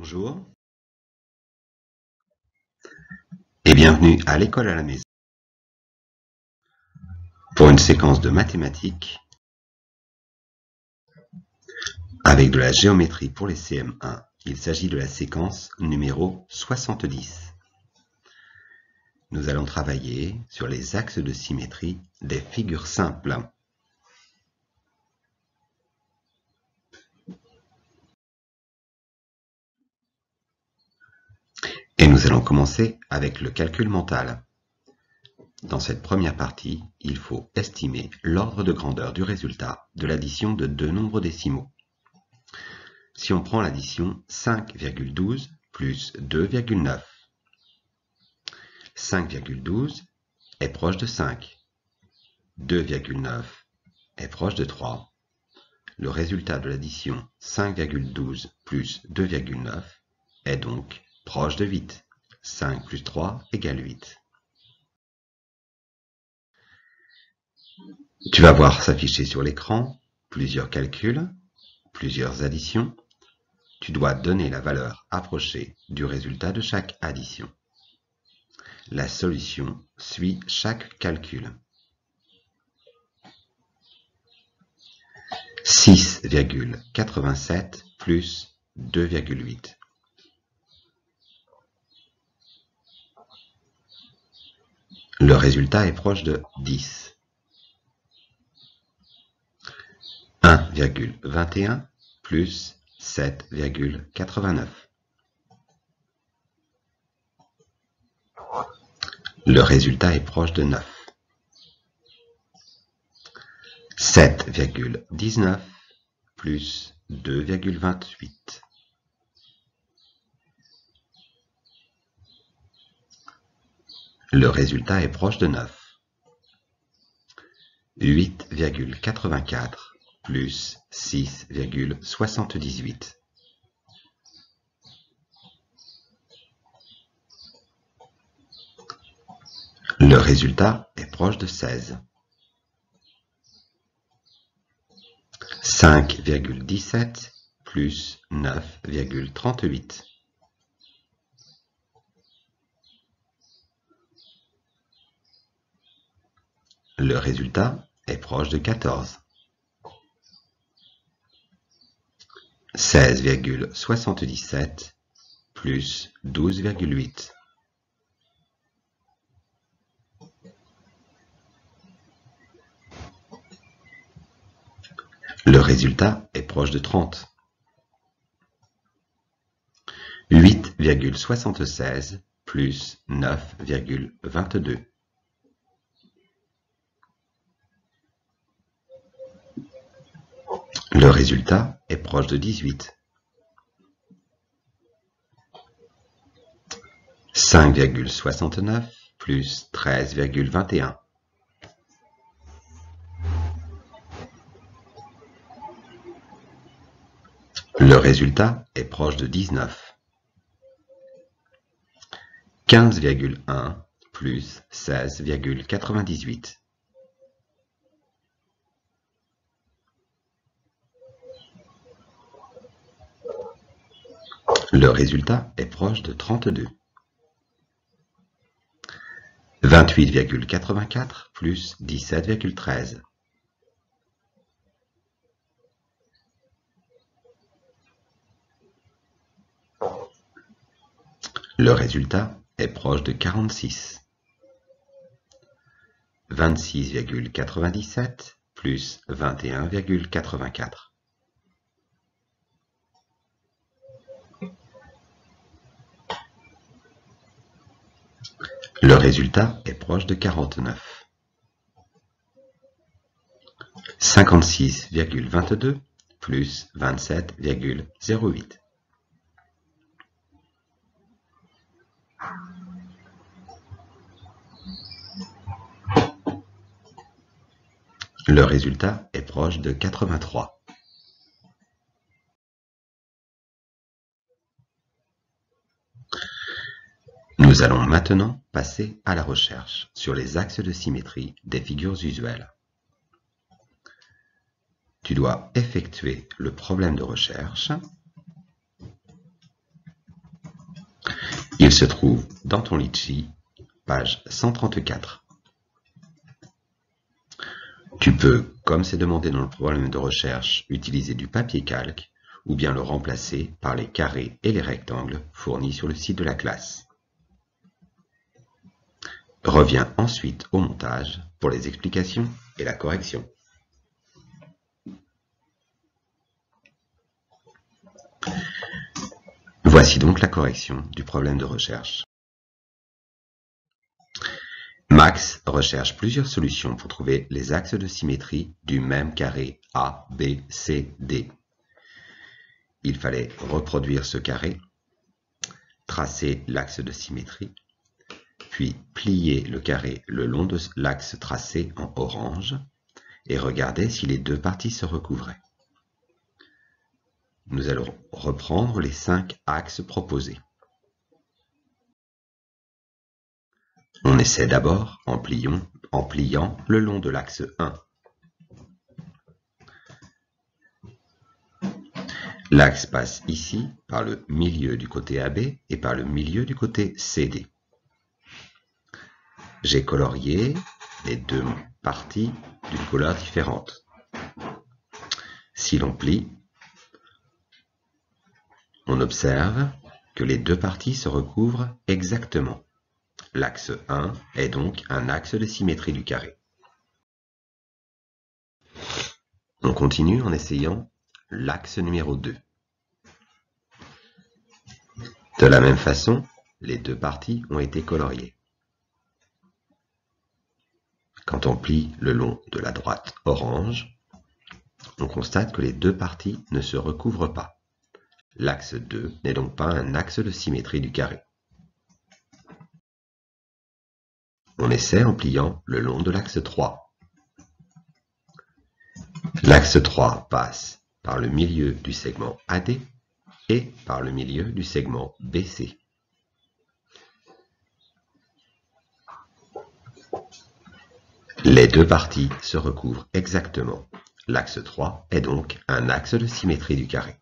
Bonjour et bienvenue à l'école à la maison pour une séquence de mathématiques avec de la géométrie pour les CM1. Il s'agit de la séquence numéro 70. Nous allons travailler sur les axes de symétrie des figures simples. Et nous allons commencer avec le calcul mental. Dans cette première partie, il faut estimer l'ordre de grandeur du résultat de l'addition de deux nombres décimaux. Si on prend l'addition 5,12 plus 2,9, 5,12 est proche de 5, 2,9 est proche de 3. Le résultat de l'addition 5,12 plus 2,9 est donc proche de 8. 5 plus 3 égale 8. Tu vas voir s'afficher sur l'écran plusieurs calculs, plusieurs additions. Tu dois donner la valeur approchée du résultat de chaque addition. La solution suit chaque calcul. 6,87 plus 2,8. Le résultat est proche de 10. 1,21 plus 7,89. Le résultat est proche de 9. 7,19 plus 2,28. Le résultat est proche de 9. 8,84 plus 6,78. Le résultat est proche de 16. 5,17 plus 9,38. Le résultat est proche de 14. 16,77 plus 12,8. Le résultat est proche de 30. 8,76 plus 9,22. Le résultat est proche de 18. 5,69 plus 13,21. Le résultat est proche de 19. 15,1 plus 16,98. Le résultat est proche de 32. 28,84 plus 17,13. Le résultat est proche de 46. 26,97 plus 21,84. Le résultat est proche de 49. 56,22 plus 27,08. Le résultat est proche de 83. Nous allons maintenant passer à la recherche sur les axes de symétrie des figures usuelles. Tu dois effectuer le problème de recherche Il se trouve dans ton Litchi, page 134. Tu peux, comme c'est demandé dans le problème de recherche, utiliser du papier calque ou bien le remplacer par les carrés et les rectangles fournis sur le site de la classe. Reviens ensuite au montage pour les explications et la correction. Voici donc la correction du problème de recherche. Max recherche plusieurs solutions pour trouver les axes de symétrie du même carré A, B, C, D. Il fallait reproduire ce carré, tracer l'axe de symétrie, puis plier le carré le long de l'axe tracé en orange et regarder si les deux parties se recouvraient. Nous allons reprendre les 5 axes proposés. On essaie d'abord en pliant le long de l'axe 1. L'axe passe ici par le milieu du côté AB et par le milieu du côté CD. J'ai colorié les deux parties d'une couleur différente. Si l'on plie, on observe que les deux parties se recouvrent exactement. L'axe 1 est donc un axe de symétrie du carré. On continue en essayant l'axe numéro 2. De la même façon, les deux parties ont été coloriées. Quand on plie le long de la droite orange, on constate que les deux parties ne se recouvrent pas. L'axe 2 n'est donc pas un axe de symétrie du carré. On essaie en pliant le long de l'axe 3. L'axe 3 passe par le milieu du segment AD et par le milieu du segment BC. Les deux parties se recouvrent exactement. L'axe 3 est donc un axe de symétrie du carré.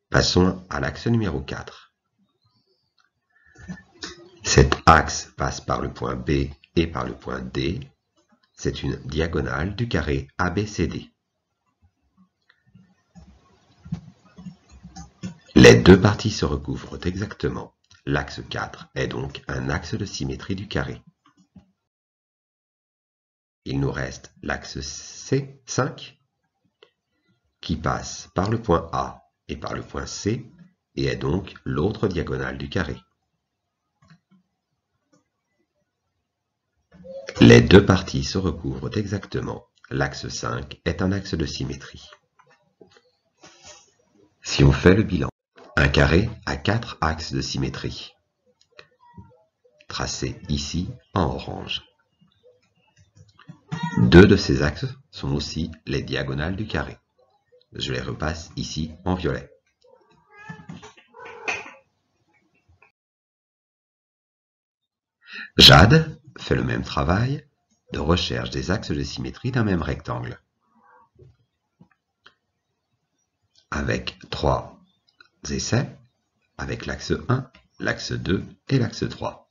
Passons à l'axe numéro 4. Cet axe passe par le point B et par le point D. C'est une diagonale du carré ABCD. Les deux parties se recouvrent exactement. L'axe 4 est donc un axe de symétrie du carré. Il nous reste l'axe C5 qui passe par le point A et par le point C et est donc l'autre diagonale du carré. Les deux parties se recouvrent exactement. L'axe 5 est un axe de symétrie. Si on fait le bilan, un carré a 4 axes de symétrie, tracés ici en orange. 2 de ces axes sont aussi les diagonales du carré. Je les repasse ici en violet. Jade fait le même travail de recherche des axes de symétrie d'un même rectangle, avec 3 essais, avec l'axe 1, l'axe 2 et l'axe 3.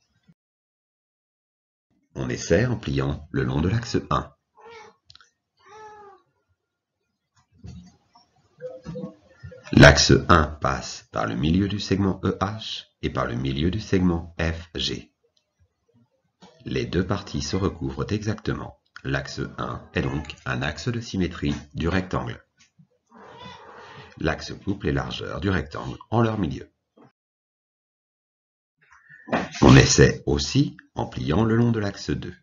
On essaie en pliant le long de l'axe 1. L'axe 1 passe par le milieu du segment EH et par le milieu du segment FG. Les deux parties se recouvrent exactement. L'axe 1 est donc un axe de symétrie du rectangle. L'axe coupe les largeurs du rectangle en leur milieu. On essaie aussi en pliant le long de l'axe 2.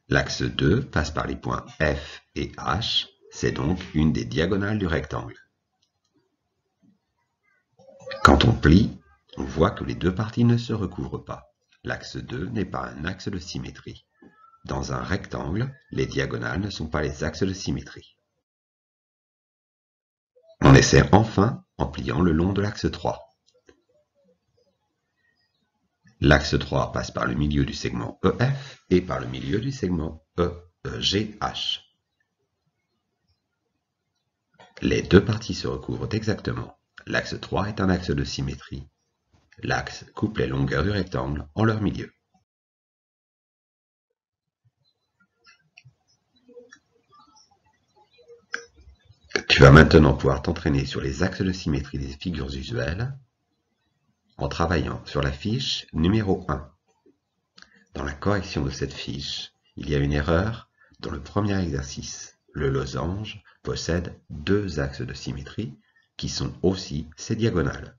L'axe 2 passe par les points F et H, c'est donc une des diagonales du rectangle. Quand on plie, on voit que les deux parties ne se recouvrent pas. L'axe 2 n'est pas un axe de symétrie. Dans un rectangle, les diagonales ne sont pas les axes de symétrie. On essaie enfin en pliant le long de l'axe 3. L'axe 3 passe par le milieu du segment EF et par le milieu du segment EGH. Les deux parties se recouvrent exactement. L'axe 3 est un axe de symétrie. L'axe coupe les longueurs du rectangle en leur milieu. Tu vas maintenant pouvoir t'entraîner sur les axes de symétrie des figures usuelles en travaillant sur la fiche numéro 1. Dans la correction de cette fiche, il y a une erreur dans le premier exercice. Le losange possède deux axes de symétrie qui sont aussi ses diagonales.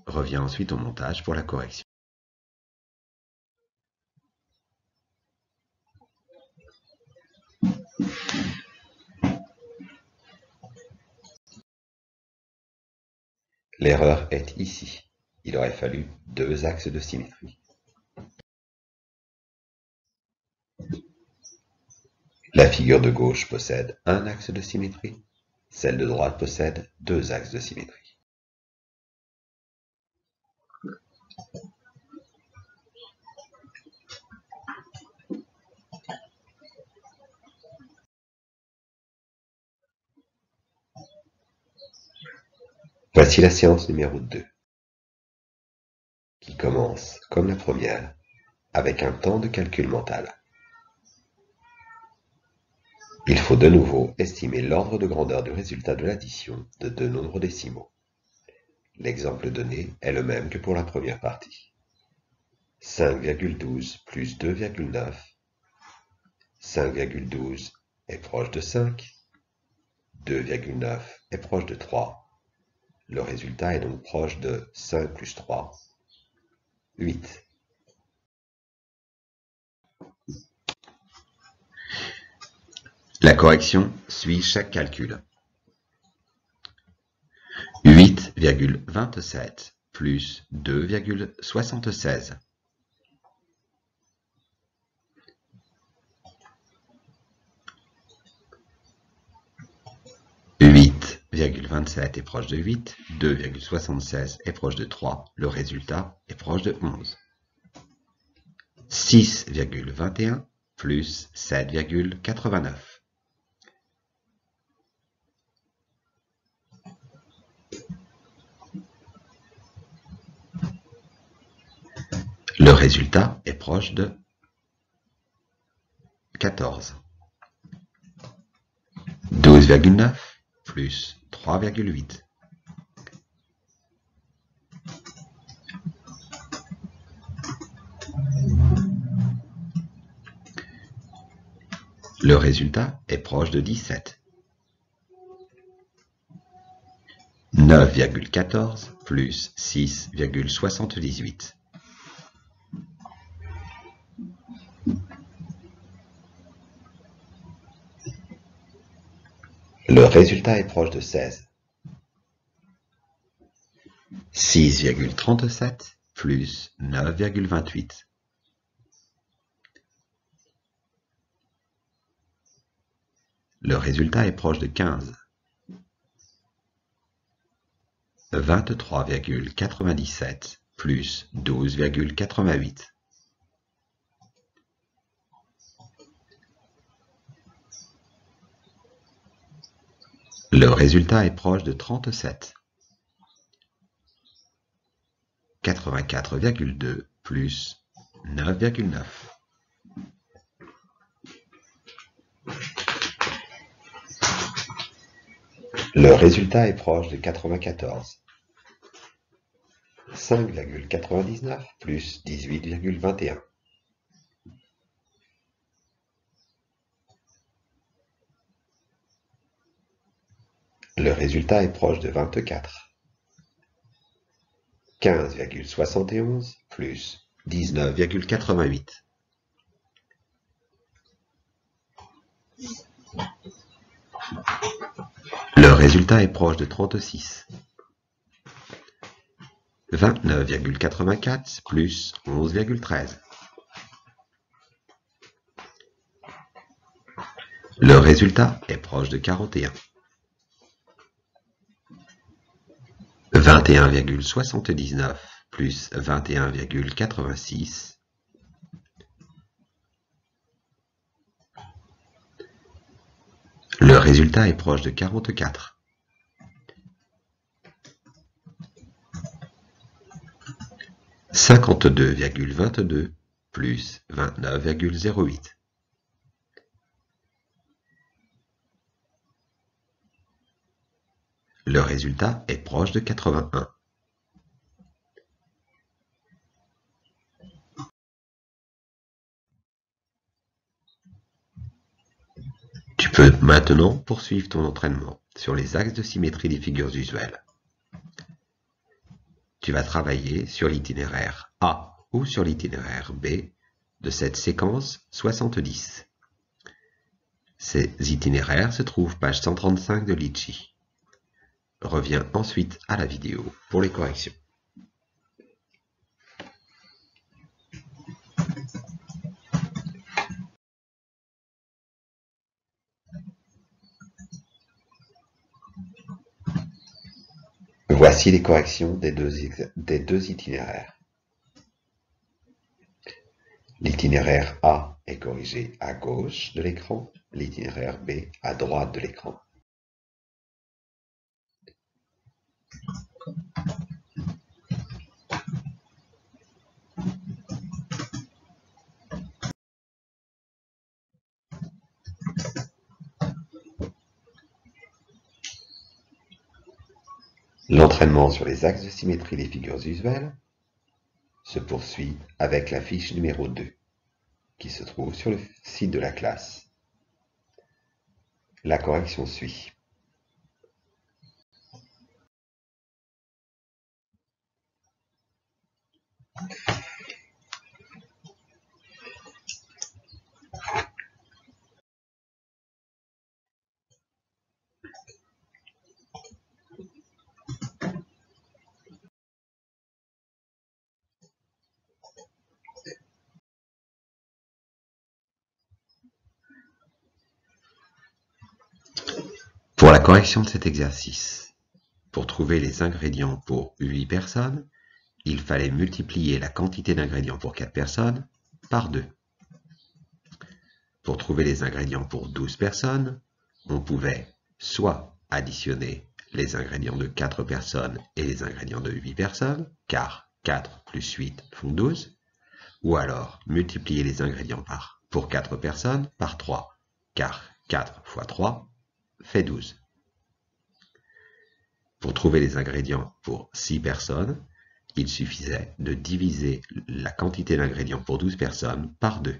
Reviens ensuite au montage pour la correction. L'erreur est ici. Il aurait fallu deux axes de symétrie. La figure de gauche possède un axe de symétrie. Celle de droite possède deux axes de symétrie. Voici la séance numéro 2, qui commence, comme la première, avec un temps de calcul mental. Il faut de nouveau estimer l'ordre de grandeur du résultat de l'addition de deux nombres décimaux. L'exemple donné est le même que pour la première partie. 5,12 plus 2,9. 5,12 est proche de 5. 2,9 est proche de 3. Le résultat est donc proche de 5 plus 3, 8. La correction suit chaque calcul. 8,27 plus 2,76. 8,27 est proche de 8, 2,76 est proche de 3, le résultat est proche de 11. 6,21 plus 7,89. Le résultat est proche de 14. 12,9 plus 3,8. Le résultat est proche de 17. 9,14 plus 6,78. Le résultat est proche de 16. 6,37 plus 9,28. Le résultat est proche de 15. 23,97 plus 12,88. Le résultat est proche de 37. 84,2 plus 9,9. Le résultat est proche de 94. 5,99 plus 18,21. Le résultat est proche de 24. 15,71 plus 19,88. Le résultat est proche de 36. 29,84 plus 11,13. Le résultat est proche de 41. 21,79 plus 21,86. Le résultat est proche de 44. 52,22 plus 29,08. Le résultat est proche de 81. Tu peux maintenant poursuivre ton entraînement sur les axes de symétrie des figures usuelles. Tu vas travailler sur l'itinéraire A ou sur l'itinéraire B de cette séquence 70. Ces itinéraires se trouvent page 135 de Litchi. Reviens ensuite à la vidéo pour les corrections. Voici les corrections des deux itinéraires. L'itinéraire A est corrigé à gauche de l'écran, l'itinéraire B à droite de l'écran. L'entraînement sur les axes de symétrie des figures usuelles se poursuit avec la fiche numéro 2, qui se trouve sur le site de la classe. La correction suit. Pour la correction de cet exercice, pour trouver les ingrédients pour 8 personnes, il fallait multiplier la quantité d'ingrédients pour 4 personnes par 2. Pour trouver les ingrédients pour 12 personnes, on pouvait soit additionner les ingrédients de 4 personnes et les ingrédients de 8 personnes, car 4 plus 8 font 12, ou alors multiplier les ingrédients pour 4 personnes par 3, car 4 fois 3 fait 12. Pour trouver les ingrédients pour 6 personnes, il suffisait de diviser la quantité d'ingrédients pour 12 personnes par 2.